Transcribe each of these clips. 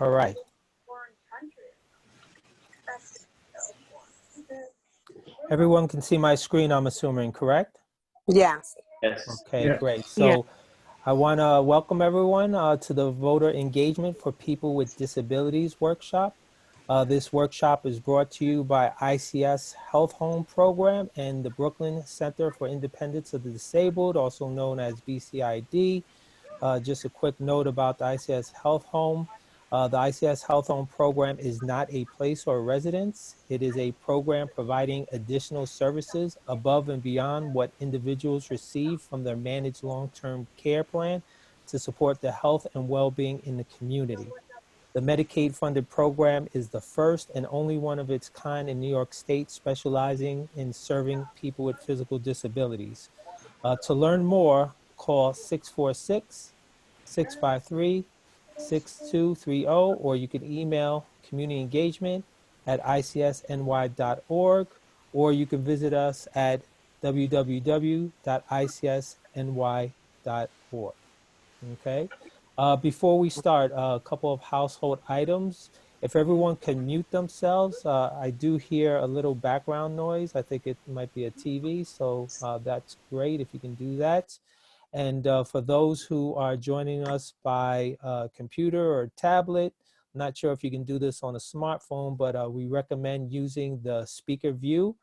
All right. Everyone can see my screen, I'm assuming, correct? Yes. Yes. Okay, Yeah. great. So I want to welcome everyone to the Voter Engagement for People with Disabilities workshop. This workshop is brought to you by ICS Health Home program and the Brooklyn Center for Independence of the Disabled, also known as BCID. Just a quick note about the ICS Health Home. The ICS Health Home program is not a place or residence. It is a program providing additional services above and beyond what individuals receive from their managed long-term care plan to support their health and well-being in the community. The Medicaid-funded program is the first and only one of its kind in New York State, specializing in serving people with physical disabilities. To learn more, call 646-653-6230, or you can email communityengagement@icsny.org, or you can visit us at www.icsny.org. Okay. Before we start, a couple of household items. If everyone can mute themselves, I do hear a little background noise. I think it might be a TV, so that's great if you can do that. And for those who are joining us by computer or tablet, I'm not sure if you can do this on a smartphone, but we recommend using the speaker view.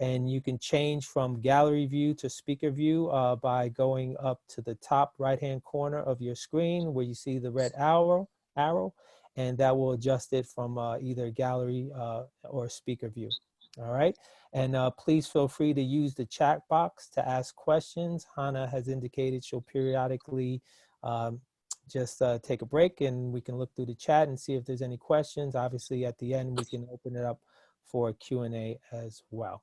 And you can change from gallery view to speaker view by going up to the top right-hand corner of your screen where you see the red arrow, and that will adjust it from either gallery or speaker view. All right, and please feel free to use the chat box to ask questions. Hannah has indicated she'll periodically just take a break and we can look through the chat and see if there's any questions. Obviously, at the end, we can open it up for Q&A as well.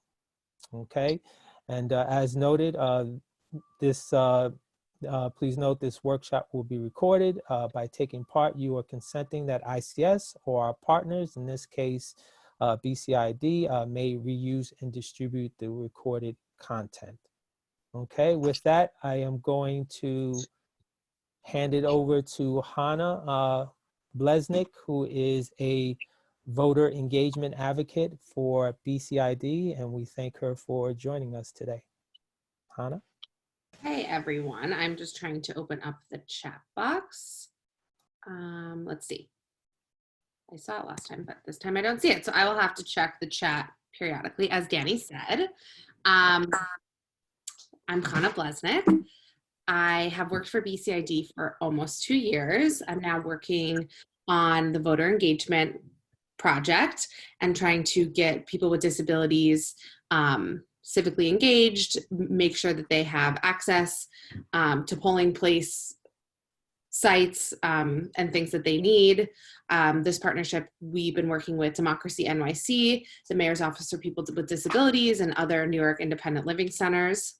Okay, and as noted, please note this workshop will be recorded. By taking part, you are consenting that ICS or our partners, in this case, BCID, may reuse and distribute the recorded content. Okay, with that, I am going to hand it over to Hannah Blesnick, who is a voter engagement advocate for BCID, and we thank her for joining us today. Hannah? Hey everyone, I'm just trying to open up the chat box. Let's see. I saw it last time, but this time I don't see it. So I will have to check the chat periodically, as Danny said. I'm Hannah Blesnick. I have worked for BCID for almost 2 years. I'm now working on the voter engagement project and trying to get people with disabilities civically engaged, make sure that they have access to polling place sites and things that they need. This partnership, we've been working with Democracy NYC, the Mayor's Office for People with Disabilities, and other New York independent living centers.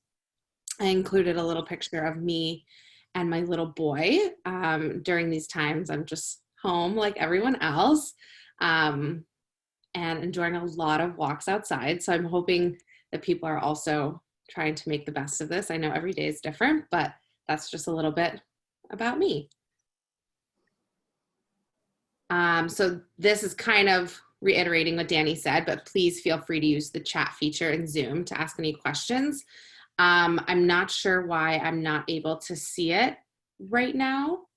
I included a little picture of me and my little boy. During these times, I'm just home like everyone else. And enjoying a lot of walks outside. So I'm hoping that people are also trying to make the best of this. I know every day is different, but that's just a little bit about me. So this is kind of reiterating what Danny said, but please feel free to use the chat feature in Zoom to ask any questions. I'm not sure why I'm not able to see it right now.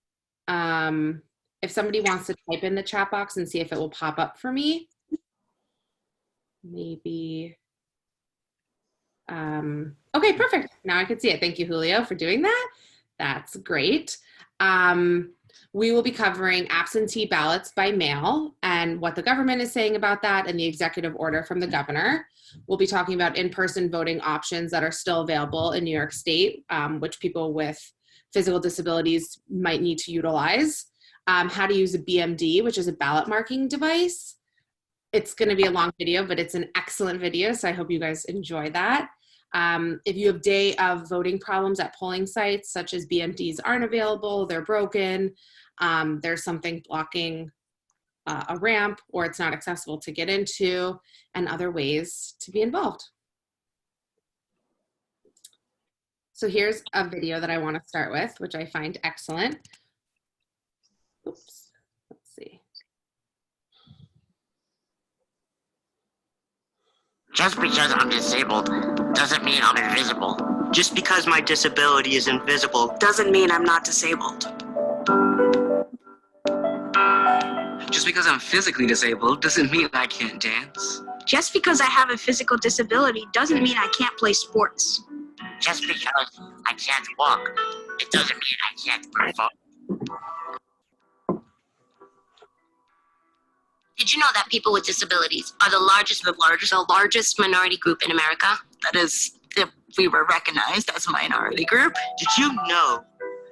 If somebody wants to type in the chat box and see if it will pop up for me, maybe. Okay, perfect. Now I can see it. Thank you, Julio, for doing that. That's great. We will be covering absentee ballots by mail and what the government is saying about that and the executive order from the governor. We'll be talking about in-person voting options that are still available in New York State, which people with physical disabilities might need to utilize. How to use a BMD, which is a ballot marking device. It's going to be a long video, but it's an excellent video, so I hope you guys enjoy that. If you have day of voting problems at polling sites, such as BMDs aren't available, they're broken, there's something blocking a ramp, or it's not accessible to get into, and other ways to be involved. So here's a video that I want to start with, which I find excellent. Oops, let's see. Just because I'm disabled doesn't mean I'm invisible. Just because my disability is invisible doesn't mean I'm not disabled. Just because I'm physically disabled doesn't mean I can't dance. Just because I have a physical disability doesn't mean I can't play sports. Just because I can't walk, it doesn't mean I can't perform. Did you know that people with disabilities are the largest minority group in America? That is, if we were recognized as a minority group. Did you know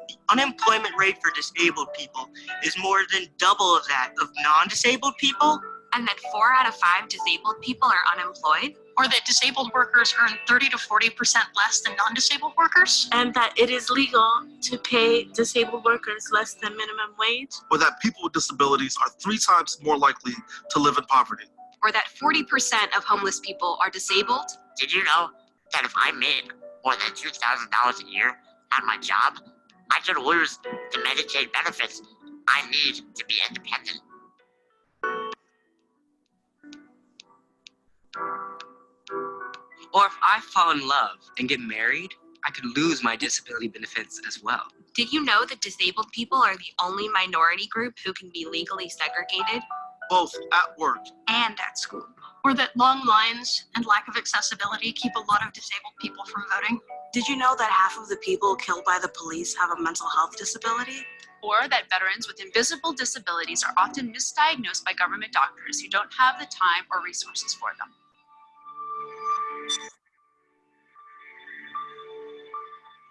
the unemployment rate for disabled people is more than double of that of non-disabled people? And that 4 out of 5 disabled people are unemployed? Or that disabled workers earn 30 to 40% less than non-disabled workers? And that it is legal to pay disabled workers less than minimum wage? Or that people with disabilities are 3 times more likely to live in poverty? Or that 40% of homeless people are disabled? Did you know that if I made more than $2,000 a year at my job, I could lose the Medicaid benefits I need to be independent? Or if I fall in love and get married, I could lose my disability benefits as well. Did you know that disabled people are the only minority group who can be legally segregated? Both at work and at school. Or that long lines and lack of accessibility keep a lot of disabled people from voting? Did you know that half of the people killed by the police have a mental health disability? Or that veterans with invisible disabilities are often misdiagnosed by government doctors who don't have the time or resources for them?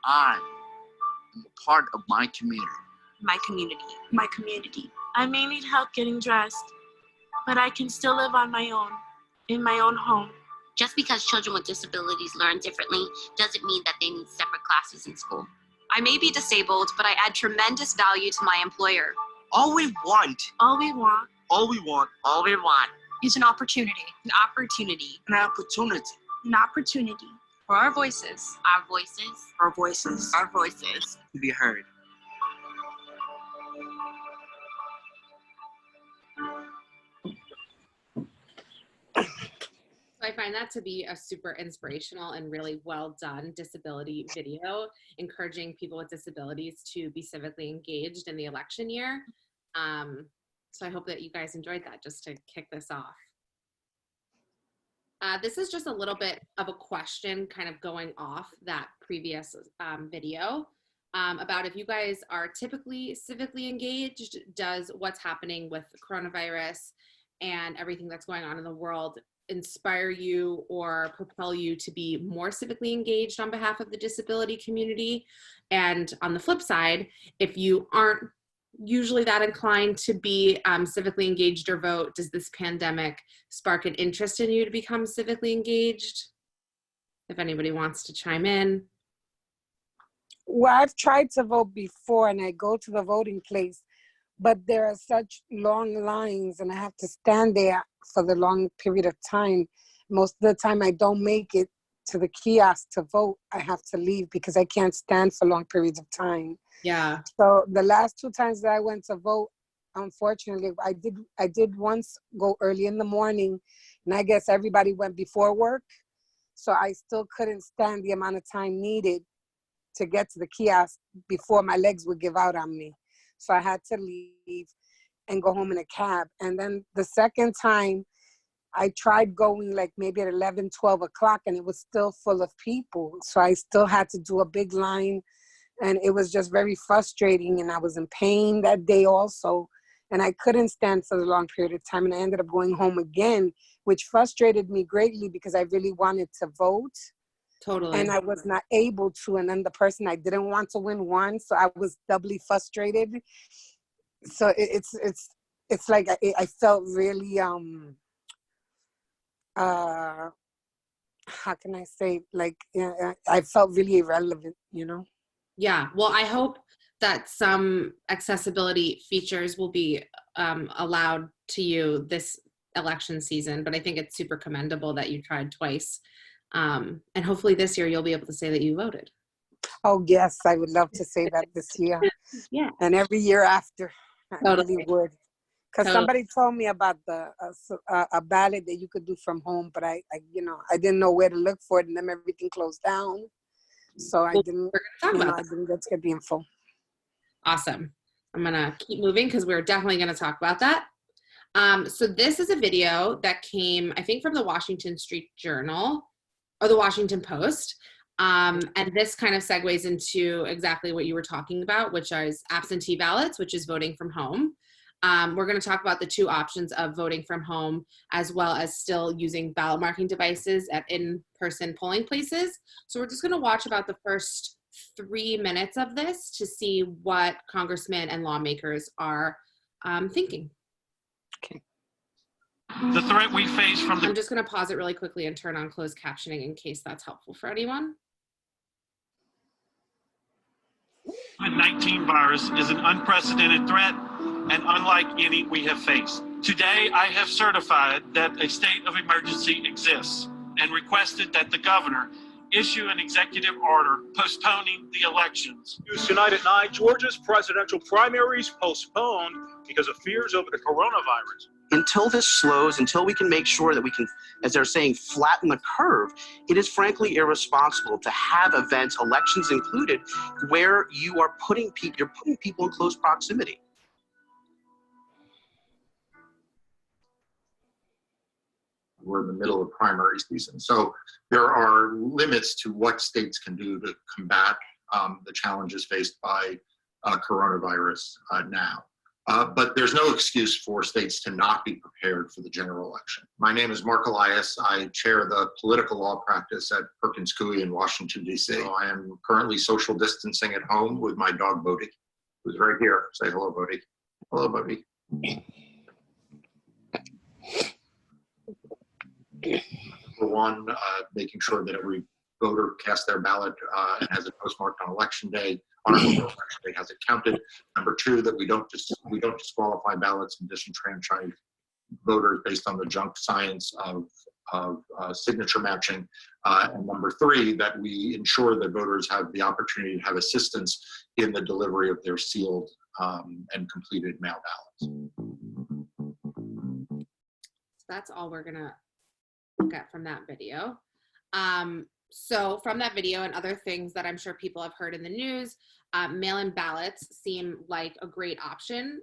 I am a part of my community. My community. My community. I may need help getting dressed, but I can still live on my own, in my own home. Just because children with disabilities learn differently doesn't mean that they need separate classes in school. I may be disabled, but I add tremendous value to my employer. All we want Is an opportunity. An opportunity. An opportunity. An opportunity. For our voices. Our voices. Our voices. Our voices. To be heard. I find that to be a super inspirational and really well done disability video, encouraging people with disabilities to be civically engaged in the election year. So I hope that you guys enjoyed that, just to kick this off. This is just a little bit of a question kind of going off that previous video about if you guys are typically civically engaged. Does what's happening with coronavirus and everything that's going on in the world inspire you or propel you to be more civically engaged on behalf of the disability community? And on the flip side, if you aren't usually that inclined to be civically engaged or vote, does this pandemic spark an interest in you to become civically engaged? If anybody wants to chime in. Well, I've tried to vote before and I go to the voting place, but there are such long lines and I have to stand there for the long period of time. Most of the time I don't make it to the kiosk to vote. I have to leave because I can't stand for long periods of time. Yeah. So the last 2 times that I went to vote, unfortunately, I did once go early in the morning, and I guess everybody went before work. So I still couldn't stand the amount of time needed to get to the kiosk before my legs would give out on me. So I had to leave and go home in a cab. And then the second time, I tried going like maybe at 11, 12 o'clock, and it was still full of people. So I still had to do a big line, and it was just very frustrating, and I was in pain that day also, and I couldn't stand for a long period of time, and I ended up going home again, which frustrated me greatly because I really wanted to vote. Totally. And I was not able to, and then the person I didn't want to win won, so I was doubly frustrated. So it's like I felt really how can I say, like, I felt really irrelevant, you know? Yeah, well, I hope that some accessibility features will be allowed to you this election season, but I think it's super commendable that you tried twice. And hopefully this year you'll be able to say that you voted. Oh, yes, I would love to say that this year. Yeah. And every year after, I Totally. really would. Because Totally. somebody told me about a ballot that you could do from home, but I didn't know where to look for it, and then everything closed down. So I didn't, talk about I didn't get to get the info. Awesome. I'm gonna keep moving because we're definitely gonna talk about that. So this is a video that came, I think, from the Washington Street Journal or the Washington Post. And this kind of segues into exactly what you were talking about, which is absentee ballots, which is voting from home. We're going to talk about the two options of voting from home, as well as still using ballot marking devices at in-person polling places. So we're just going to watch about the first 3 minutes of this to see what congressmen and lawmakers are thinking. Okay. The threat we face from the— I'm just going to pause it really quickly and turn on closed captioning in case that's helpful for anyone. COVID-19 virus is an unprecedented threat and unlike any we have faced. Today, I have certified that a state of emergency exists and requested that the governor issue an executive order postponing the elections. News tonight at 9, Georgia's presidential primaries postponed because of fears over the coronavirus. Until this slows, until we can make sure that we can, as they're saying, flatten the curve, it is frankly irresponsible to have events, elections included, where you are putting people in close proximity. We're in the middle of primary season. So there are limits to what states can do to combat the challenges faced by coronavirus now. But there's no excuse for states to not be prepared for the general election. My name is Mark Elias. I chair the political law practice at Perkins Coie in Washington, D.C. So I am currently social distancing at home with my dog, Bodie, who's right here. Say hello, Bodie. Hello, Bodie. For one, making sure that every voter casts their ballot and has it postmarked on election day. On election day, has it counted. Number two, that we don't disqualify ballots and disenfranchise voters based on the junk science of signature matching. And number three, that we ensure that voters have the opportunity to have assistance in the delivery of their sealed and completed mail ballots. That's all we're gonna look at from that video. So from that video and other things that I'm sure people have heard in the news, mail-in ballots seem like a great option,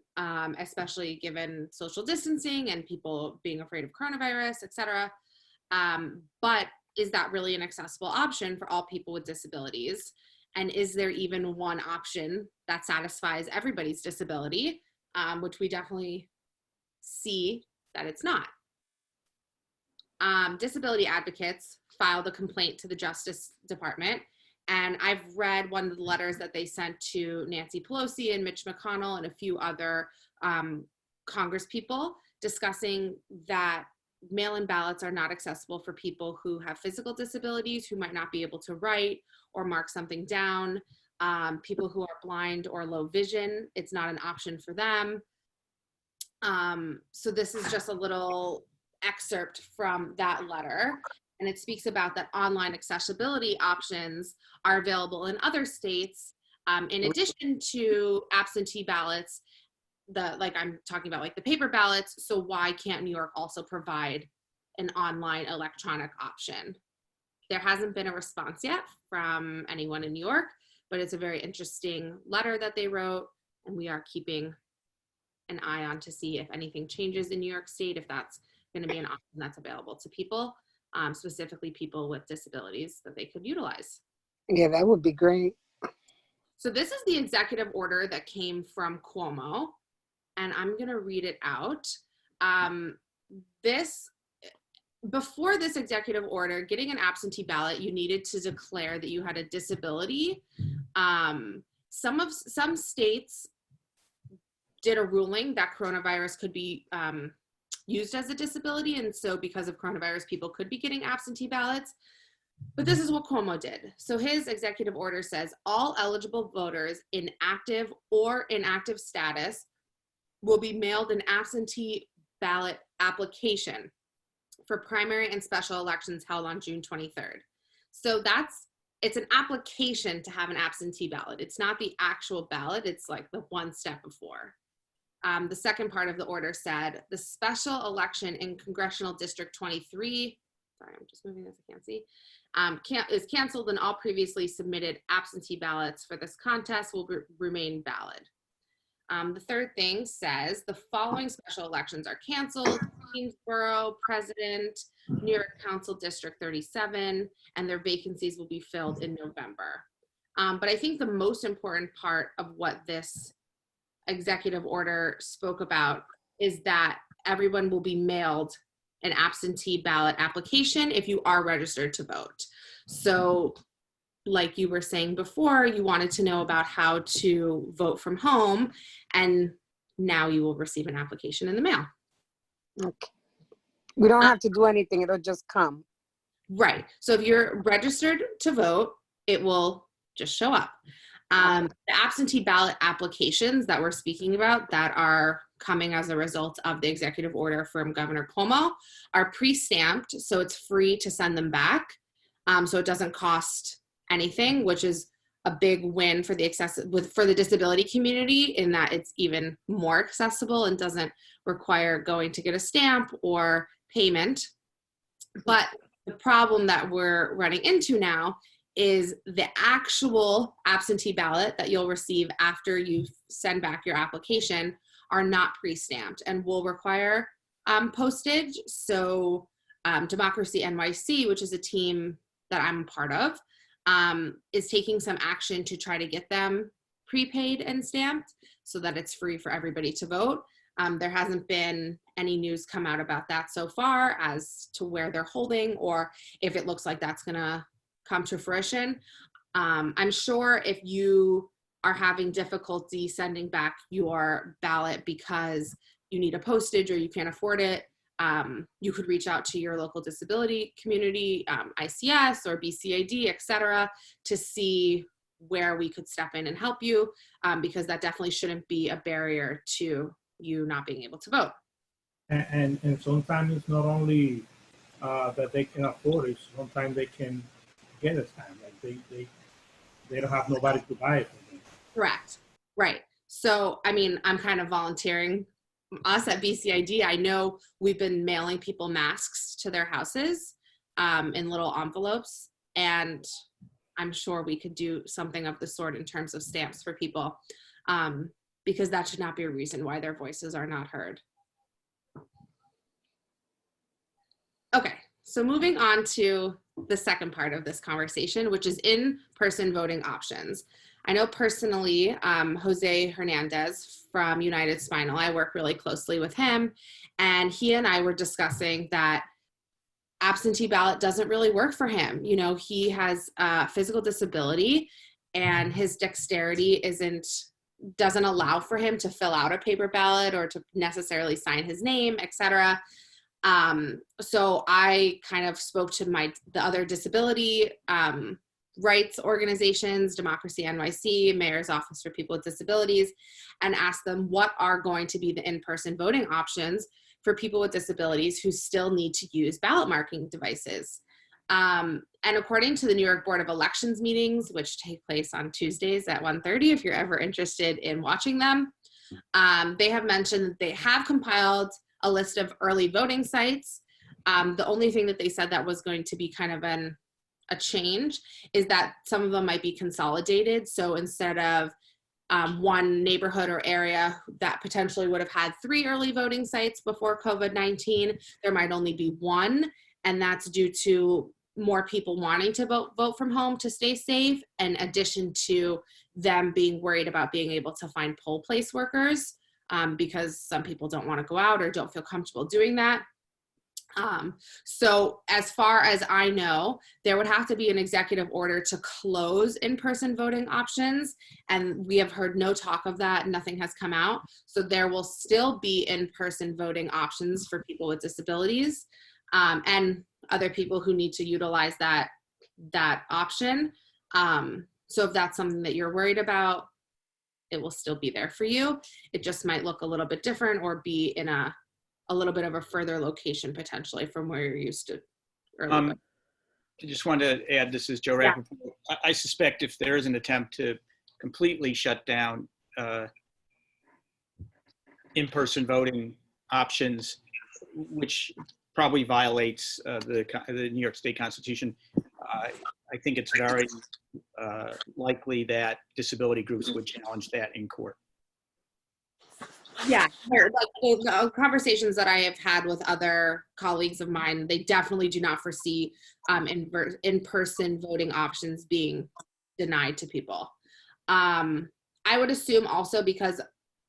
especially given social distancing and people being afraid of coronavirus, etc. But is that really an accessible option for all people with disabilities? And is there even one option that satisfies everybody's disability, which we definitely see that it's not. Disability advocates filed a complaint to the Justice Department, and I've read one of the letters that they sent to Nancy Pelosi and Mitch McConnell and a few other Congress people discussing that mail-in ballots are not accessible for people who have physical disabilities, who might not be able to write or mark something down, people who are blind or low vision. It's not an option for them. So this is just a little excerpt from that letter, and it speaks about that online accessibility options are available in other states in addition to absentee ballots, like I'm talking about, like the paper ballots. So why can't New York also provide an online electronic option? There hasn't been a response yet from anyone in New York, but it's a very interesting letter that they wrote, and we are keeping an eye on to see if anything changes in New York State, if that's going to be an option that's available to people, specifically people with disabilities that they could utilize. Yeah, that would be great. So this is the executive order that came from Cuomo, and I'm going to read it out. Before this executive order, getting an absentee ballot, you needed to declare that you had a disability. Some states did a ruling that coronavirus could be used as a disability, and so because of coronavirus, people could be getting absentee ballots. But this is what Cuomo did. So his executive order says all eligible voters in active or inactive status will be mailed an absentee ballot application for primary and special elections held on June 23rd. So that's it's an application to have an absentee ballot. It's not the actual ballot. It's like the one step before. The second part of the order said, the special election in Congressional District 23, sorry, I'm just moving this, I can't see, is canceled, and all previously submitted absentee ballots for this contest will remain valid. The third thing says, the following special elections are canceled: Queensborough President, New York Council District 37, and their vacancies will be filled in November. But I think the most important part of what this executive order spoke about is that everyone will be mailed an absentee ballot application if you are registered to vote. So like you were saying before, you wanted to know about how to vote from home, and now you will receive an application in the mail. Okay. We don't have to do anything, it'll just come. Right. So if you're registered to vote, it will just show up. The absentee ballot applications that we're speaking about that are coming as a result of the executive order from Governor Cuomo are pre-stamped, so it's free to send them back. So it doesn't cost anything, which is a big win for the disability community, in that it's even more accessible and doesn't require going to get a stamp or payment. But the problem that we're running into now is the actual absentee ballot that you'll receive after you send back your application are not pre-stamped and will require postage. So Democracy NYC, which is a team that I'm a part of, is taking some action to try to get them prepaid and stamped so that it's free for everybody to vote. There hasn't been any news come out about that so far as to where they're holding or if it looks like that's gonna come to fruition. I'm sure if you are having difficulty sending back your ballot because you need a postage or you can't afford it, you could reach out to your local disability community, ICS or BCID, etc., to see where we could step in and help you, because that definitely shouldn't be a barrier to you not being able to vote. And sometimes it's not only that they can afford it, sometimes they can get a stamp, like they don't have nobody to buy it for them. Correct. Right. So, I mean, I'm kind of volunteering us at BCID. I know we've been mailing people masks to their houses in little envelopes, and I'm sure we could do something of the sort in terms of stamps for people, because that should not be a reason why their voices are not heard. Okay, so moving on to the second part of this conversation, which is in-person voting options. I know personally, Jose Hernandez from United Spinal, I work really closely with him, and he and I were discussing that absentee ballot doesn't really work for him. You know, he has a physical disability and his dexterity doesn't allow for him to fill out a paper ballot or to necessarily sign his name, etc. So I kind of spoke to the other disability rights organizations, Democracy NYC, Mayor's Office for People with Disabilities, and asked them what are going to be the in-person voting options for people with disabilities who still need to use ballot marking devices. And according to the New York Board of Elections meetings, which take place on Tuesdays at 1:30, if you're ever interested in watching them, they have mentioned that they have compiled a list of early voting sites. The only thing that they said that was going to be kind of a change is that some of them might be consolidated. So instead of one neighborhood or area that potentially would have had 3 early voting sites before COVID-19, there might only be 1. And that's due to more people wanting to vote from home to stay safe, in addition to them being worried about being able to find poll place workers, because some people don't want to go out or don't feel comfortable doing that. So as far as I know, there would have to be an executive order to close in-person voting options, and we have heard no talk of that. Nothing has come out. So there will still be in-person voting options for people with disabilities, and other people who need to utilize that option. So if that's something that you're worried about, it will still be there for you. It just might look a little bit different or be in a little bit of a further location potentially from where you're used to earlier. just wanted to add, this is Joe Rapoport. I suspect if there is an attempt to completely shut down in-person voting options, which probably violates the New York State Constitution, I think it's very likely that disability groups would challenge that in court. Yeah, like the conversations that I have had with other colleagues of mine, they definitely do not foresee in-person voting options being denied to people. I would assume also because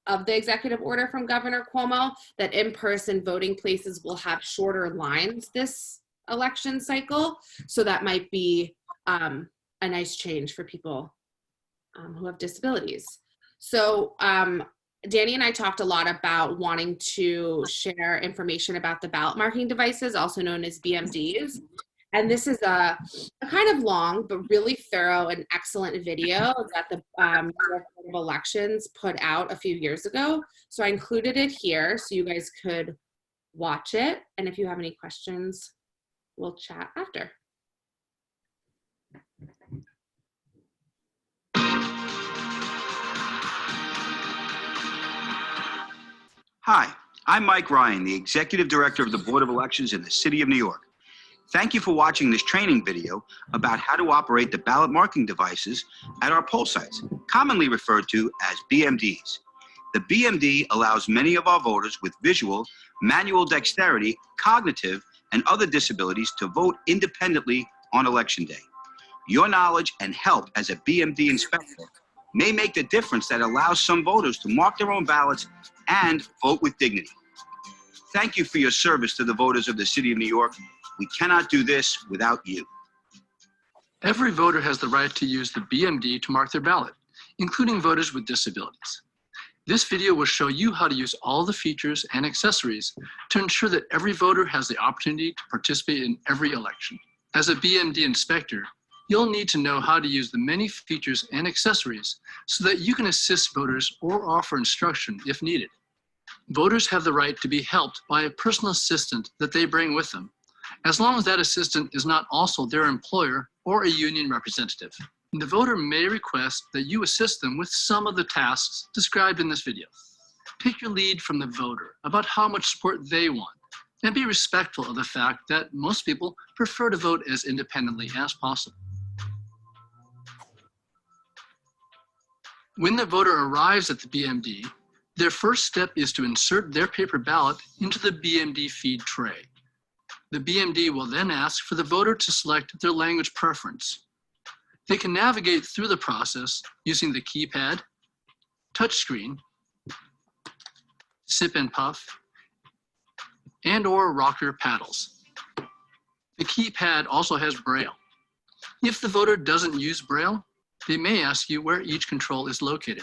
of the executive order from Governor Cuomo that in-person voting places will have shorter lines this election cycle. So that might be a nice change for people who have disabilities. So Danny and I talked a lot about wanting to share information about the ballot marking devices, also known as BMDs. And this is a kind of long, but really thorough and excellent video that the New York Board of Elections put out a few years ago. So I included it here so you guys could watch it. And if you have any questions, we'll chat after. Hi, I'm Mike Ryan, the Executive Director of the Board of Elections in the City of New York. Thank you for watching this training video about how to operate the ballot marking devices at our poll sites, commonly referred to as BMDs. The BMD allows many of our voters with visual, manual dexterity, cognitive, and other disabilities to vote independently on Election Day. Your knowledge and help as a BMD inspector may make the difference that allows some voters to mark their own ballots and vote with dignity. Thank you for your service to the voters of the City of New York. We cannot do this without you. Every voter has the right to use the BMD to mark their ballot, including voters with disabilities. This video will show you how to use all the features and accessories to ensure that every voter has the opportunity to participate in every election. As a BMD inspector, you'll need to know how to use the many features and accessories so that you can assist voters or offer instruction if needed. Voters have the right to be helped by a personal assistant that they bring with them, as long as that assistant is not also their employer or a union representative. The voter may request that you assist them with some of the tasks described in this video. Take your lead from the voter about how much support they want, and be respectful of the fact that most people prefer to vote as independently as possible. When the voter arrives at the BMD, their first step is to insert their paper ballot into the BMD feed tray. The BMD will then ask for the voter to select their language preference. They can navigate through the process using the keypad, touchscreen, sip and puff, and/or rocker paddles. The keypad also has Braille. If the voter doesn't use Braille, they may ask you where each control is located.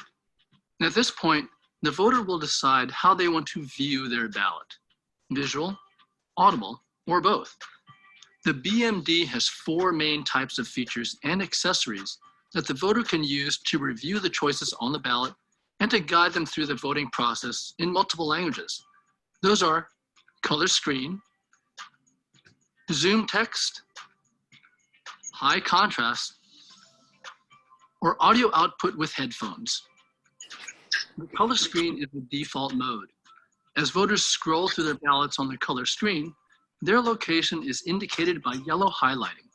And at this point, the voter will decide how they want to view their ballot: visual, audible, or both. The BMD has 4 main types of features and accessories that the voter can use to review the choices on the ballot and to guide them through the voting process in multiple languages. Those are color screen, zoom text, high contrast, or audio output with headphones. The color screen is the default mode. As voters scroll through their ballots on the color screen, their location is indicated by yellow highlighting.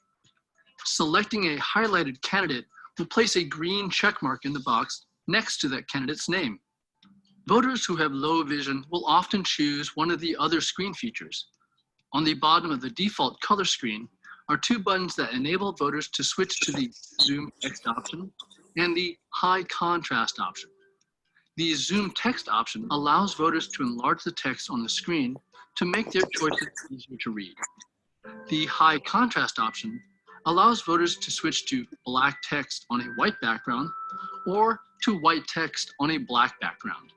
Selecting a highlighted candidate will place a green check mark in the box next to that candidate's name. Voters who have low vision will often choose one of the other screen features. On the bottom of the default color screen are 2 buttons that enable voters to switch to the zoom text option and the high contrast option. The zoom text option allows voters to enlarge the text on the screen to make their choices easier to read. The high contrast option allows voters to switch to black text on a white background or to white text on a black background.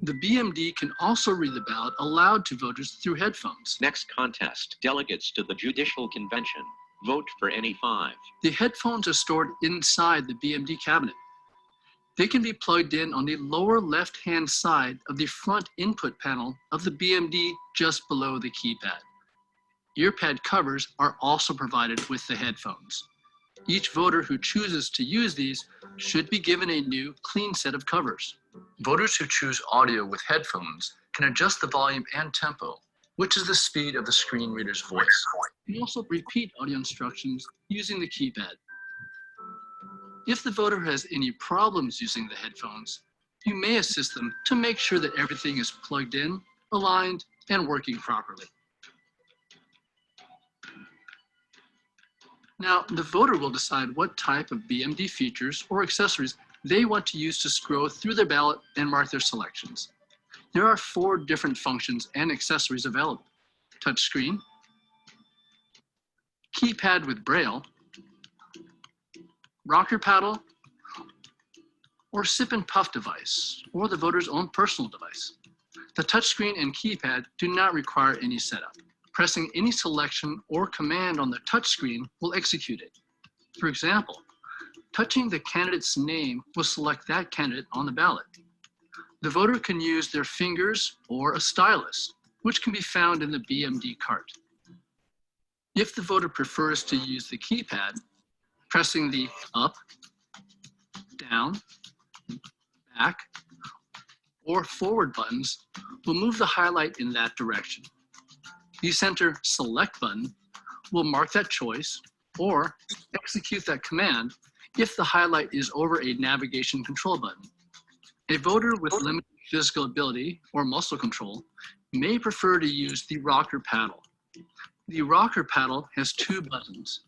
The BMD can also read the ballot aloud to voters through headphones. Next contest, delegates to the Judicial Convention. Vote for any 5. The headphones are stored inside the BMD cabinet. They can be plugged in on the lower left-hand side of the front input panel of the BMD just below the keypad. Earpad covers are also provided with the headphones. Each voter who chooses to use these should be given a new, clean set of covers. Voters who choose audio with headphones can adjust the volume and tempo, which is the speed of the screen reader's voice. You can also repeat audio instructions using the keypad. If the voter has any problems using the headphones, you may assist them to make sure that everything is plugged in, aligned, and working properly. Now, the voter will decide what type of BMD features or accessories they want to use to scroll through their ballot and mark their selections. There are 4 different functions and accessories available: touchscreen, keypad with braille, rocker paddle, or sip and puff device, or the voter's own personal device. The touchscreen and keypad do not require any setup. Pressing any selection or command on the touchscreen will execute it. For example, touching the candidate's name will select that candidate on the ballot. The voter can use their fingers or a stylus, which can be found in the BMD cart. If the voter prefers to use the keypad, pressing the up, down, back, or forward buttons will move the highlight in that direction. The center select button will mark that choice or execute that command if the highlight is over a navigation control button. A voter with limited physical ability or muscle control may prefer to use the rocker paddle. The rocker paddle has 2 buttons: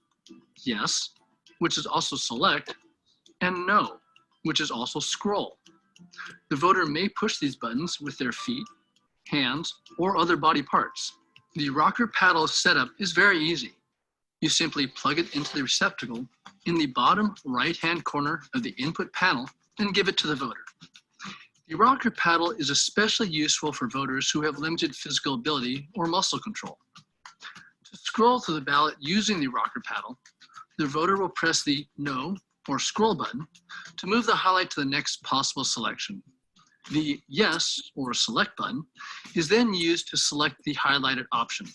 yes, which is also select, and no, which is also scroll. The voter may push these buttons with their feet, hands, or other body parts. The rocker paddle setup is very easy. You simply plug it into the receptacle in the bottom right-hand corner of the input panel and give it to the voter. The rocker paddle is especially useful for voters who have limited physical ability or muscle control. To scroll through the ballot using the rocker paddle, the voter will press the no or scroll button to move the highlight to the next possible selection. The yes or select button is then used to select the highlighted option.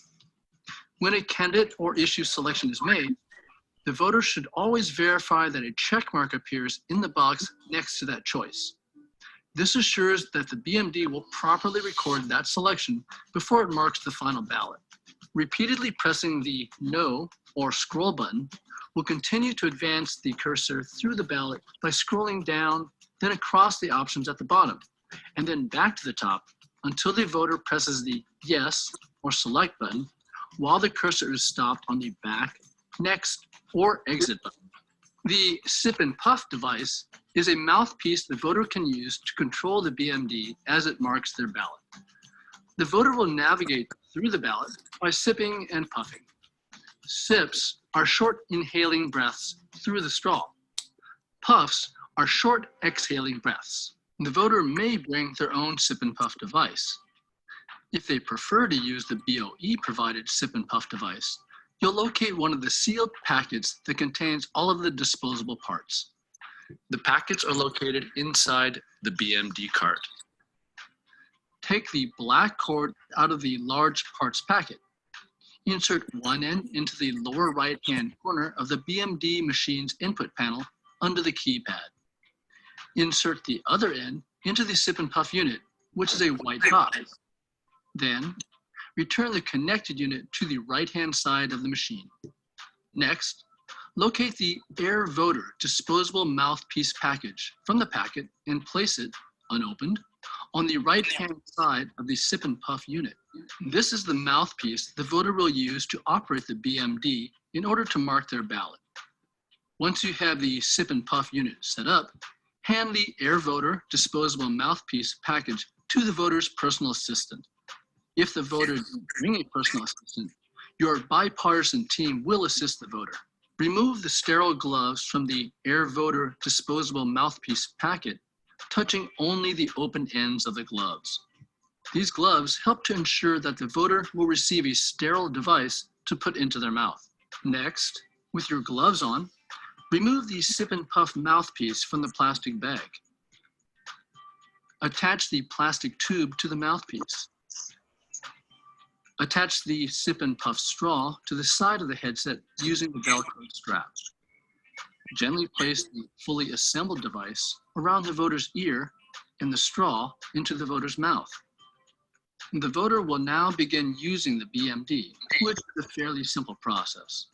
When a candidate or issue selection is made, the voter should always verify that a check mark appears in the box next to that choice. This assures that the BMD will properly record that selection before it marks the final ballot. Repeatedly pressing the no or scroll button will continue to advance the cursor through the ballot by scrolling down, then across the options at the bottom, and then back to the top until the voter presses the yes or select button while the cursor is stopped on the back, next, or exit button. The sip and puff device is a mouthpiece the voter can use to control the BMD as it marks their ballot. The voter will navigate through the ballot by sipping and puffing. Sips are short inhaling breaths through the straw. Puffs are short exhaling breaths. The voter may bring their own sip and puff device. If they prefer to use the BOE provided sip and puff device, you'll locate one of the sealed packets that contains all of the disposable parts. The packets are located inside the BMD cart. Take the black cord out of the large parts packet. Insert one end into the lower right-hand corner of the BMD machine's input panel under the keypad. Insert the other end into the sip and puff unit, which is a white box. Then, return the connected unit to the right-hand side of the machine. Next, locate the Air Voter disposable mouthpiece package from the packet and place it, unopened, on the right-hand side of the sip and puff unit. This is the mouthpiece the voter will use to operate the BMD in order to mark their ballot. Once you have the sip and puff unit set up, hand the Air Voter disposable mouthpiece package to the voter's personal assistant. If the voter doesn't bring a personal assistant, your bipartisan team will assist the voter. Remove the sterile gloves from the Air Voter disposable mouthpiece packet, touching only the open ends of the gloves. These gloves help to ensure that the voter will receive a sterile device to put into their mouth. Next, with your gloves on, remove the sip and puff mouthpiece from the plastic bag. Attach the plastic tube to the mouthpiece. Attach the sip and puff straw to the side of the headset using the Velcro strap. Gently place the fully assembled device around the voter's ear and the straw into the voter's mouth. The voter will now begin using the BMD, which is a fairly simple process.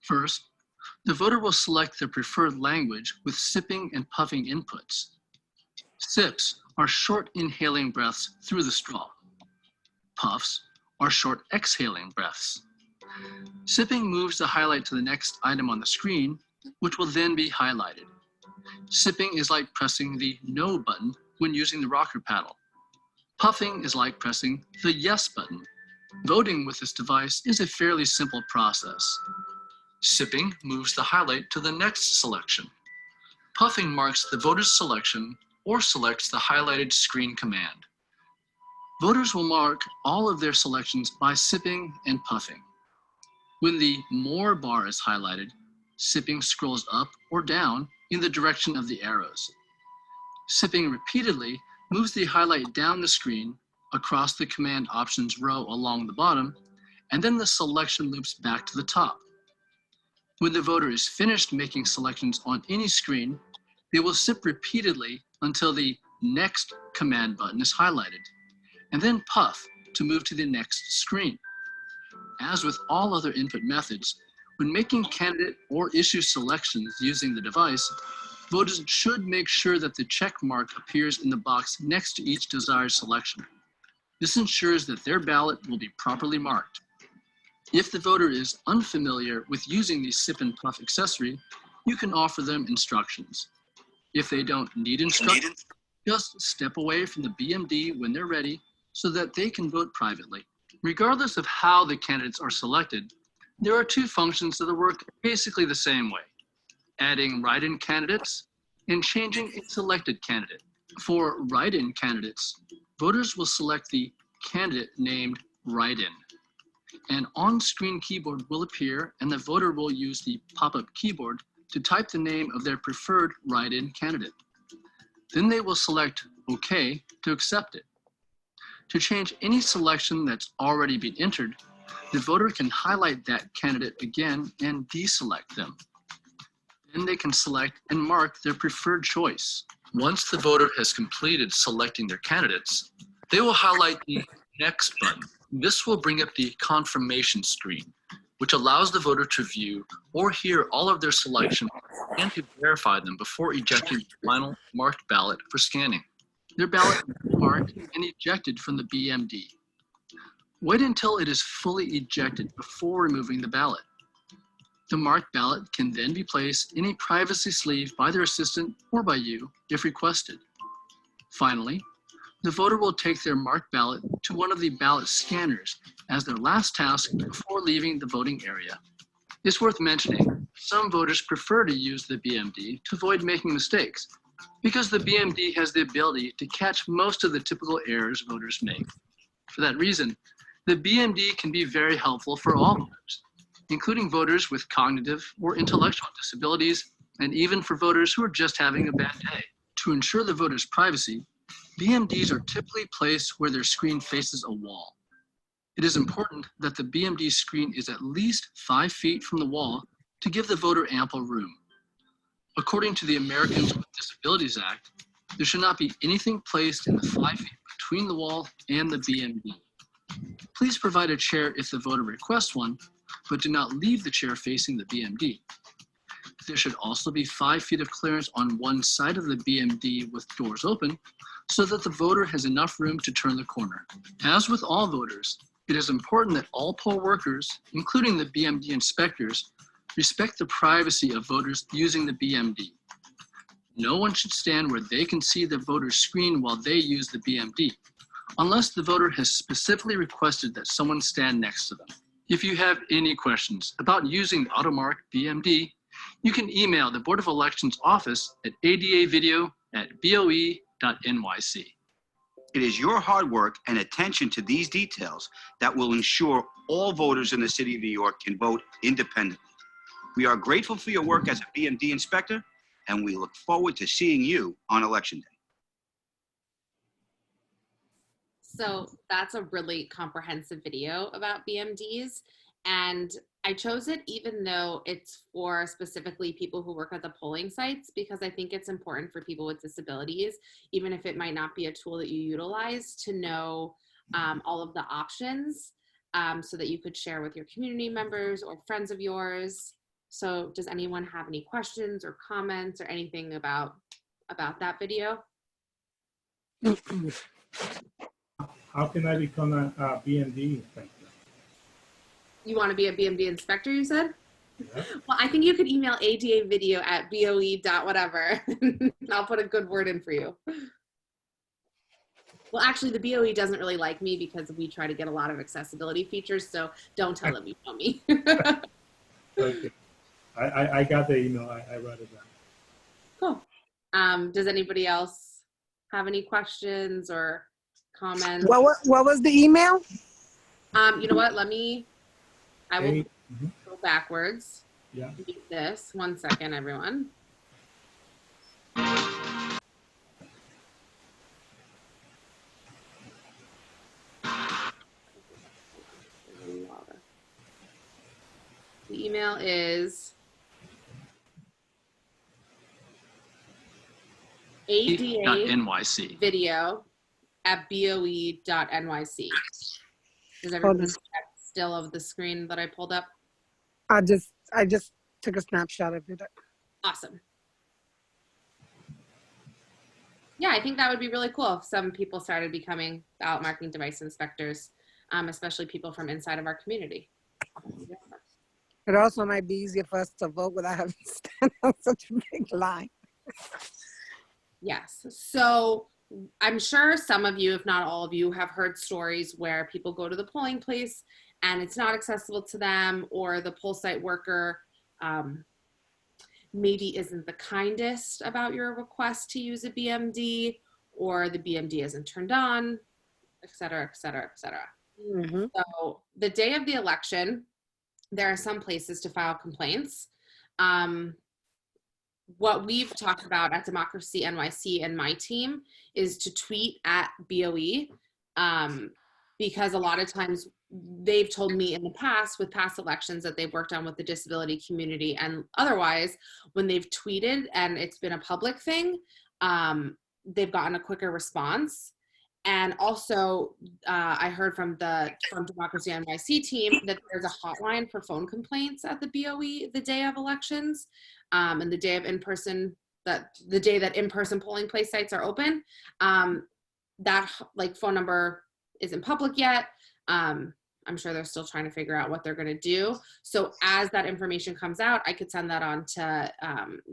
First, the voter will select their preferred language with sipping and puffing inputs. Sips are short inhaling breaths through the straw. Puffs are short exhaling breaths. Sipping moves the highlight to the next item on the screen, which will then be highlighted. Sipping is like pressing the No button when using the rocker paddle. Puffing is like pressing the Yes button. Voting with this device is a fairly simple process. Sipping moves the highlight to the next selection. Puffing marks the voter's selection or selects the highlighted screen command. Voters will mark all of their selections by sipping and puffing. When the More bar is highlighted, sipping scrolls up or down in the direction of the arrows. Sipping repeatedly moves the highlight down the screen across the command options row along the bottom, and then the selection loops back to the top. When the voter is finished making selections on any screen, they will sip repeatedly until the Next command button is highlighted, and then puff to move to the next screen. As with all other input methods, when making candidate or issue selections using the device, voters should make sure that the check mark appears in the box next to each desired selection. This ensures that their ballot will be properly marked. If the voter is unfamiliar with using the sip and puff accessory, you can offer them instructions. If they don't need instructions, just step away from the BMD when they're ready so that they can vote privately. Regardless of how the candidates are selected, there are two functions that work basically the same way: adding write-in candidates and changing a selected candidate. For write-in candidates, voters will select the candidate named write-in. An on-screen keyboard will appear, and the voter will use the pop-up keyboard to type the name of their preferred write-in candidate. Then they will select OK to accept it. To change any selection that's already been entered, the voter can highlight that candidate again and deselect them. Then they can select and mark their preferred choice. Once the voter has completed selecting their candidates, they will highlight the Next button. This will bring up the confirmation screen, which allows the voter to view or hear all of their selections and to verify them before ejecting the final marked ballot for scanning. Their ballot will be marked and ejected from the BMD. Wait until it is fully ejected before removing the ballot. The marked ballot can then be placed in a privacy sleeve by their assistant or by you if requested. Finally, the voter will take their marked ballot to one of the ballot scanners as their last task before leaving the voting area. It's worth mentioning, some voters prefer to use the BMD to avoid making mistakes, because the BMD has the ability to catch most of the typical errors voters make. For that reason, the BMD can be very helpful for all voters, including voters with cognitive or intellectual disabilities, and even for voters who are just having a bad day. To ensure the voter's privacy, BMDs are typically placed where their screen faces a wall. It is important that the BMD screen is at least 5 feet from the wall to give the voter ample room. According to the Americans with Disabilities Act, there should not be anything placed in the 5 feet between the wall and the BMD. Please provide a chair if the voter requests one, but do not leave the chair facing the BMD. There should also be 5 feet of clearance on one side of the BMD with doors open, so that the voter has enough room to turn the corner. As with all voters, it is important that all poll workers, including the BMD inspectors, respect the privacy of voters using the BMD. No one should stand where they can see the voter's screen while they use the BMD, unless the voter has specifically requested that someone stand next to them. If you have any questions about using the AutoMark BMD, you can email the Board of Elections office at adavideo@boe.nyc. It is your hard work and attention to these details that will ensure all voters in the city of New York can vote independently. We are grateful for your work as a BMD inspector, and we look forward to seeing you on Election Day. So that's a really comprehensive video about BMDs. And I chose it even though it's for specifically people who work at the polling sites, because I think it's important for people with disabilities, even if it might not be a tool that you utilize, to know all of the options so that you could share with your community members or friends of yours. So does anyone have any questions or comments or anything about that video? How can I become a BMD inspector? You want to be a BMD inspector, you said? Yeah. Well, I think you could email adavideo@boe.whatever. I'll put a good word in for you. Well, actually, the BOE doesn't really like me because we try to get a lot of accessibility features, so don't tell them you know me. Okay. I got the email. I wrote it down. Cool. Does anybody else have any questions or comments? What was the email? You know what? I will go backwards. Yeah. Read this. 1 second, everyone. The email is NYC. video@boe.nyc. Does everyone see that still of the screen that I pulled up? I just took a snapshot of it. Awesome. Yeah, I think that would be really cool if some people started becoming ballot marking device inspectors, especially people from inside of our community. It also might be easier for us to vote without having to stand on such a big line. Yes. So I'm sure some of you, if not all of you, have heard stories where people go to the polling place and it's not accessible to them, or the poll site worker maybe isn't the kindest about your request to use a BMD, or the BMD isn't turned on, et cetera, et cetera, et cetera. Mm-hmm. So the day of the election, there are some places to file complaints. What we've talked about at Democracy NYC and my team is to tweet at BOE, because a lot of times they've told me in the past with past elections that they've worked on with the disability community, and otherwise when they've tweeted and it's been a public thing, they've gotten a quicker response. And also, I heard from Democracy NYC team that there's a hotline for phone complaints at the BOE the day of elections, and the day of the day that in-person polling place sites are open. That phone number isn't public yet. I'm sure they're still trying to figure out what they're going to do. So as that information comes out, I could send that on to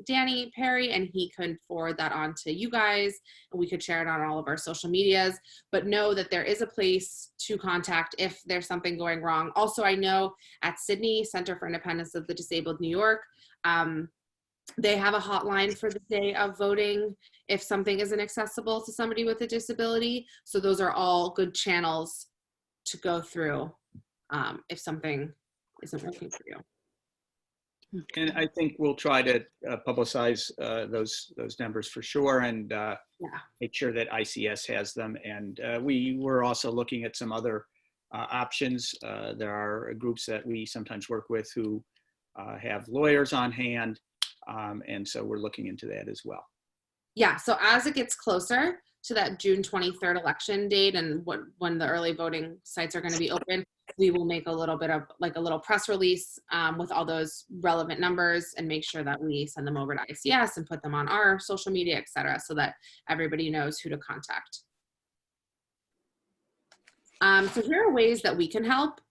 Danny Perry, and he could forward that on to you guys, and we could share it on all of our social medias. But know that there is a place to contact if there's something going wrong. Also, I know at Sydney Center for Independence of the Disabled, New York, they have a hotline for the day of voting if something isn't accessible to somebody with a disability. So those are all good channels to go through if something isn't working for you. And I think we'll try to publicize those numbers for sure, and make sure that ICS has them. And we were also looking at some other options. There are groups that we sometimes work with who have lawyers on hand, and so we're looking into that as well. Yeah, so as it gets closer to that June 23rd election date and when the early voting sites are going to be open, we will make a little bit of a little press release with all those relevant numbers, and make sure that we send them over to ICS and put them on our social media, et cetera, so that everybody knows who to contact. So here are ways that we can help.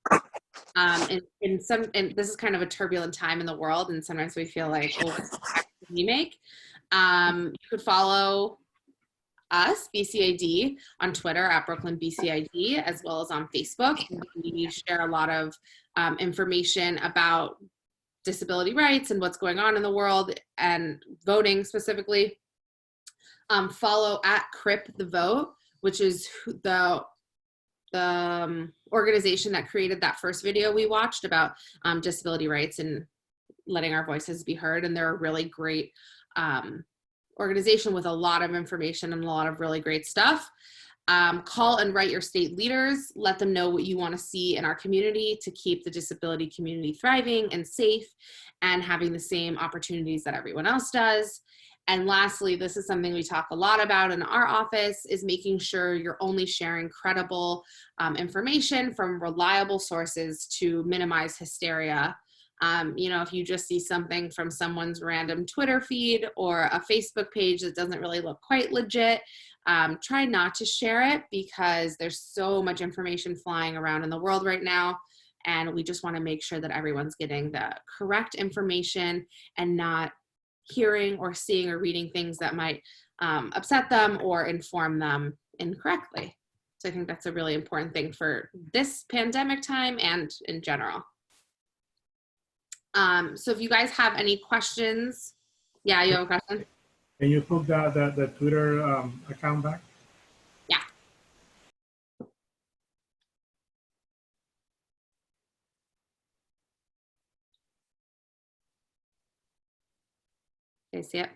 And this is kind of a turbulent time in the world, and sometimes we feel like, oh, what can we make? You could follow us, BCID, on Twitter at Brooklyn BCID, as well as on Facebook. We share a lot of information about disability rights and what's going on in the world and voting specifically. Follow at CRIP the Vote, which is the organization that created that first video we watched about disability rights and letting our voices be heard. And they're a really great organization with a lot of information and a lot of really great stuff. Call and write your state leaders. Let them know what you want to see in our community to keep the disability community thriving and safe and having the same opportunities that everyone else does. And lastly, this is something we talk a lot about in our office, is making sure you're only sharing credible information from reliable sources to minimize hysteria. You know, if you just see something from someone's random Twitter feed or a Facebook page that doesn't really look quite legit, try not to share it, because there's so much information flying around in the world right now. And we just want to make sure that everyone's getting the correct information and not hearing or seeing or reading things that might upset them or inform them incorrectly. So I think that's a really important thing for this pandemic time and in general. So if you guys have any questions, yeah, you have a question? Can you put the Twitter account back? Yeah. Okay, see it?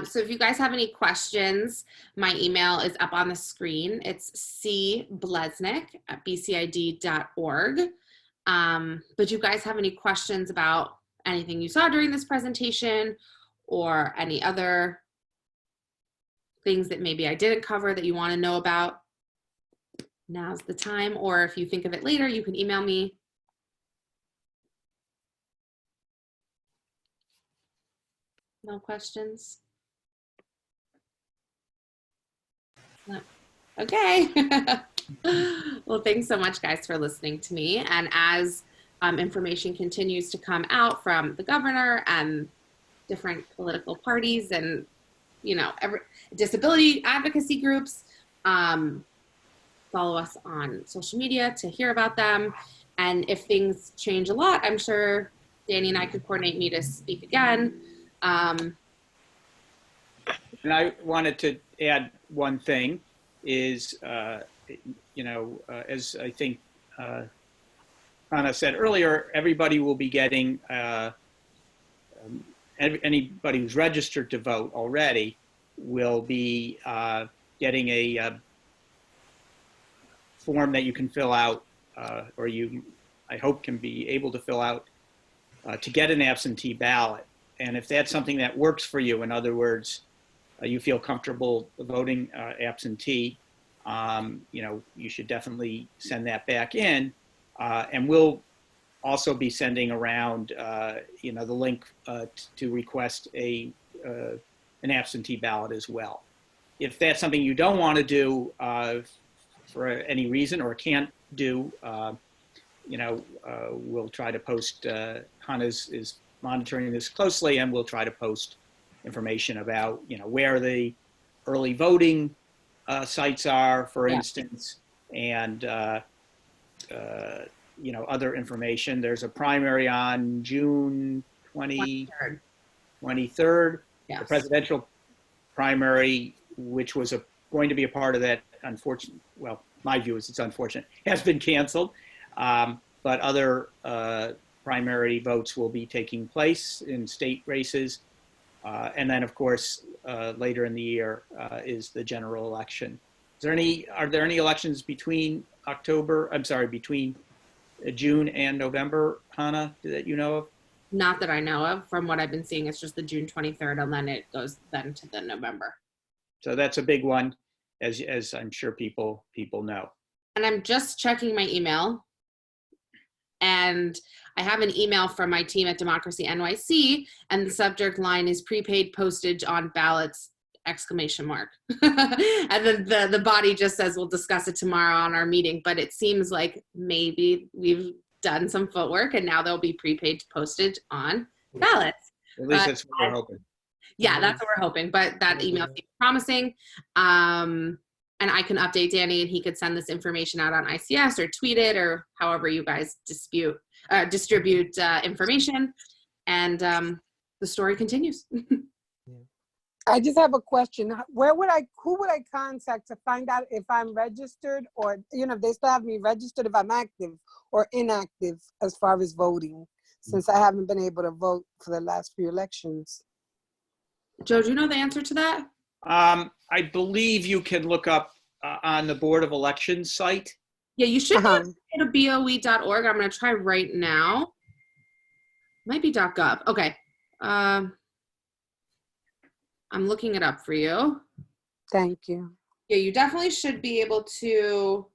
So if you guys have any questions, my email is up on the screen. It's cblesnick@bcid.org. But you guys have any questions about anything you saw during this presentation or any other things that maybe I didn't cover that you want to know about, now's the time. Or if you think of it later, you can email me. No questions? No. Okay. Well, thanks so much, guys, for listening to me. And as information continues to come out from the governor and different political parties and, you know, disability advocacy groups, follow us on social media to hear about them. And if things change a lot, I'm sure Danny and I could coordinate me to speak again. And I wanted to add one thing is, you know, as I think Hannah said earlier, everybody will be getting, anybody who's registered to vote already will be getting a form that you can fill out, or you, I hope, can be able to fill out to get an absentee ballot. And if that's something that works for you, in other words, you feel comfortable voting absentee, you know, you should definitely send that back in. And we'll also be sending around, you know, the link to request an absentee ballot as well. If that's something you don't want to do for any reason or can't do, you know, we'll try to post, Hannah is monitoring this closely, and we'll try to post information about, you know, where the early voting sites are, for instance, and, you know, other information. There's a primary on June 23rd. Yes. The presidential primary, which was going to be a part of that, unfortunate, well, my view is it's unfortunate, has been canceled. But other primary votes will be taking place in state races. And then, of course, later in the year is the general election. Are there any elections between between June and November, Hannah, that you know of? Not that I know of. From what I've been seeing, it's just the June 23rd, and then it goes then to the November. So that's a big one, as I'm sure people know. And I'm just checking my email, and I have an email from my team at Democracy NYC, and the subject line is prepaid postage on ballots, ! And then the body just says, we'll discuss it tomorrow on our meeting. But it seems like maybe we've done some footwork, and now there'll be prepaid postage on ballots. At least that's what we're hoping. Yeah, that's what we're hoping. But that email seems promising. And I can update Danny, and he could send this information out on ICS or tweet it, or however you guys distribute information. And the story continues. I just have a question. Who would I contact to find out if I'm registered, or, you know, if they still have me registered, if I'm active or inactive as far as voting, since I haven't been able to vote for the last few elections? Joe, do you know the answer to that? I believe you can look up on the Board of Elections site. Yeah, you should go to BOE.org. I'm going to try right now. Might be .gov. Okay. I'm looking it up for you. Thank you. Yeah, you definitely should be able to.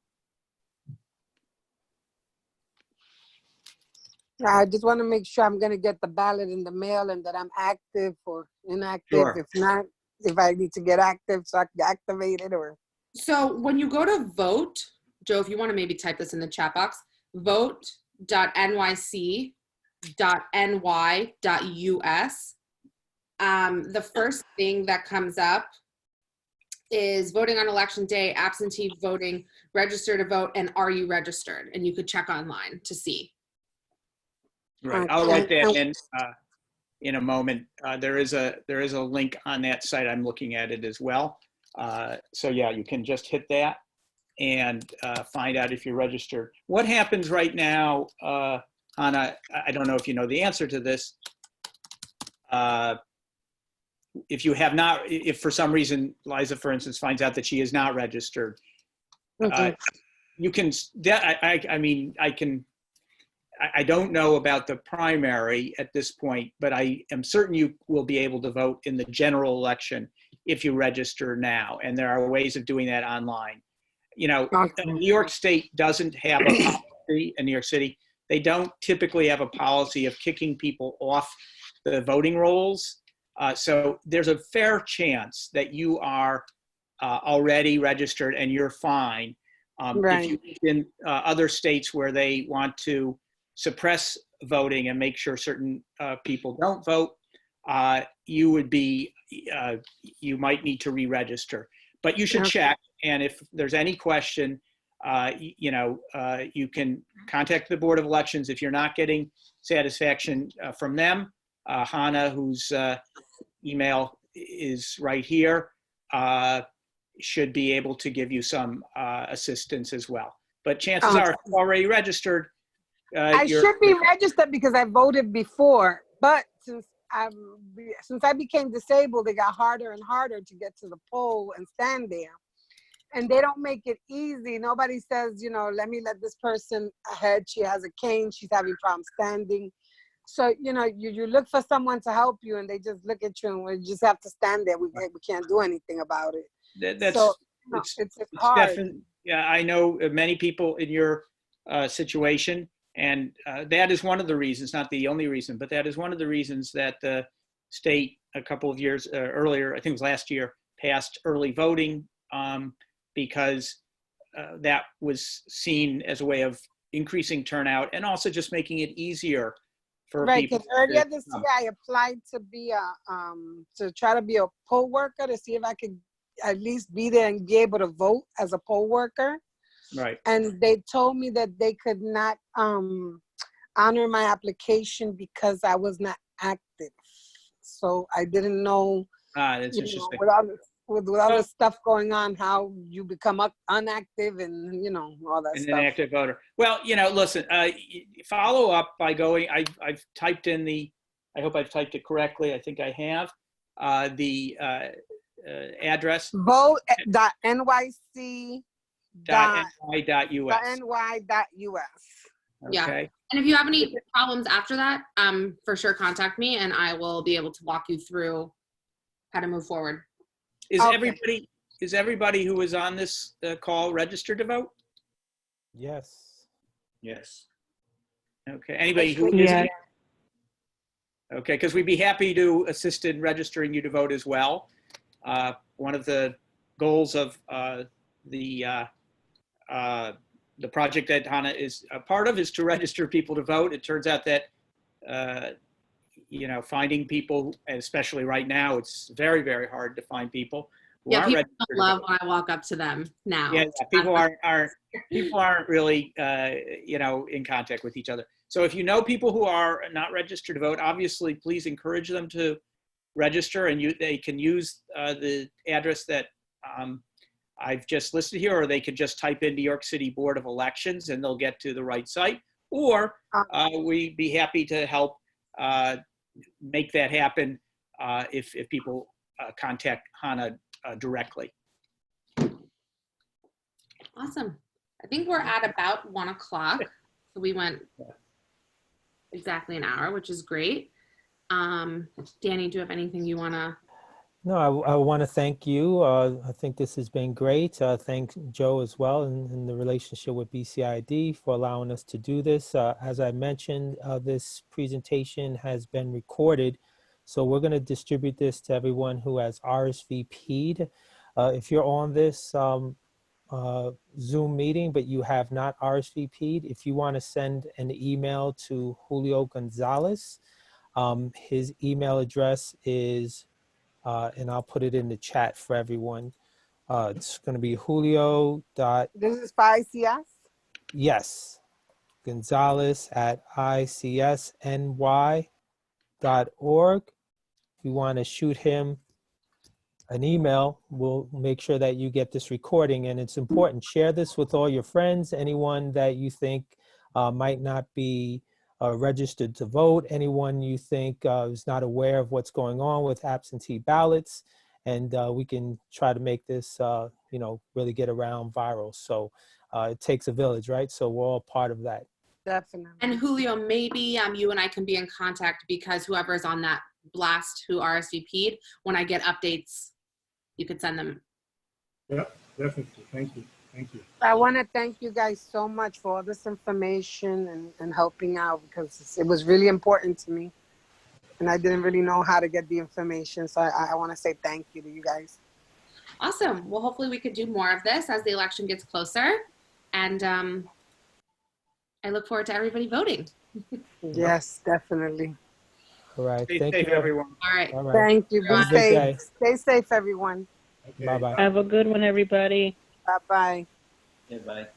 I just want to make sure I'm going to get the ballot in the mail and that I'm active or inactive. Sure. If not, if I need to get active so I can activate it or. So when you go to vote, Joe, if you want to maybe type this in the chat box, vote.nyc.ny.us. The first thing that comes up is voting on election day, absentee voting, register to vote, and are you registered? And you could check online to see. Right. I'll write that in a moment. There is a link on that site. I'm looking at it as well. So yeah, you can just hit that and find out if you're registered. What happens right now, Hannah, I don't know if you know the answer to this. If you have not, if for some reason Liza, for instance, finds out that she is not registered, you can, I don't know about the primary at this point, but I am certain you will be able to vote in the general election if you register now. And there are ways of doing that online. You know, New York State doesn't have a policy in New York City. They don't typically have a policy of kicking people off the voting rolls. So there's a fair chance that you are already registered and you're fine. If you in other states where they want to suppress voting and make sure certain people don't vote, you would be, you might need to re-register. But you should check, and if there's any question, you can contact the Board of Elections. If you're not getting satisfaction from them, Hannah, whose email is right here, should be able to give you some assistance as well. But chances are, if you're already registered, I should be registered because I voted before, but since I became disabled, it got harder and harder to get to the poll and stand there. And they don't make it easy. Nobody says, let me let this person ahead. She has a cane. She's having problems standing. So, you look for someone to help you and they just look at you and we just have to stand there. We can't do anything about it. It's hard. Yeah, I know many people in your situation. And that is one of the reasons, not the only reason, but that is one of the reasons that the state a couple of years earlier, I think it was last year, passed early voting because that was seen as a way of increasing turnout and also just making it easier for people. Right, because earlier this year I applied to be to try to be a poll worker to see if I could at least be there and be able to vote as a poll worker. Right. And they told me that they could not honor my application because I was not active. So I didn't know, that's interesting. With all this stuff going on, how you become unactive and, all that stuff. An inactive voter. Well, listen, follow up by going, I've typed in I hope I've typed it correctly. I think I have. The address. vote.nyc.ny.us. Yeah. And if you have any problems after that, for sure contact me and I will be able to walk you through how to move forward. Is everybody who is on this call registered to vote? Yes. Yes. Okay. Anybody who isn't? Okay, because we'd be happy to assist in registering you to vote as well. One of the goals of the project that Hannah is a part of is to register people to vote. It turns out that, finding people, and especially right now, it's very, very hard to find people who yeah, aren't people registered. don't love when I walk up to them now. Yeah, people aren't really, in contact with each other. So if you know people who are not registered to vote, obviously, please encourage them to register, and they can use the address that I've just listed here, or they could just type in New York City Board of Elections and they'll get to the right site, or we'd be happy to help make that happen if people contact Hannah directly. Awesome. I think we're at about 1 o'clock. So we went exactly an hour, which is great. Danny, do you have anything you want to? No, I want to thank you. I think this has been great. Thank Joe as well and the relationship with BCID for allowing us to do this. As I mentioned, this presentation has been recorded. So we're going to distribute this to everyone who has RSVP'd. If you're on this Zoom meeting, but you have not RSVP'd, if you want to send an email to Julio Gonzalez, his email address is, and I'll put it in the chat for everyone. It's going to be Julio. This is for ICS? Yes, Gonzalez at icsny.org. If you want to shoot him an email, we'll make sure that you get this recording, and it's important. Share this with all your friends, anyone that you think might not be registered to vote, anyone you think is not aware of what's going on with absentee ballots, and we can try to make this, really get around viral. So it takes a village, right? So we're all part of that. Definitely. And Julio, maybe you and I can be in contact, because whoever is on that blast who RSVP'd, when I get updates, you could send them. Yep, definitely. Thank you. Thank you. I want to thank you guys so much for all this information and helping out, because it was really important to me. And I didn't really know how to get the information. So I want to say thank you to you guys. Awesome. Well, hopefully we could do more of this as the election gets closer. And I look forward to everybody voting. Yes, definitely. All right. Stay Thank safe, you, everyone. All right. All right. Thank you. Be Have a good day. safe. Stay safe, everyone. Bye-bye. Have a good one, everybody. Bye-bye. Yeah, bye.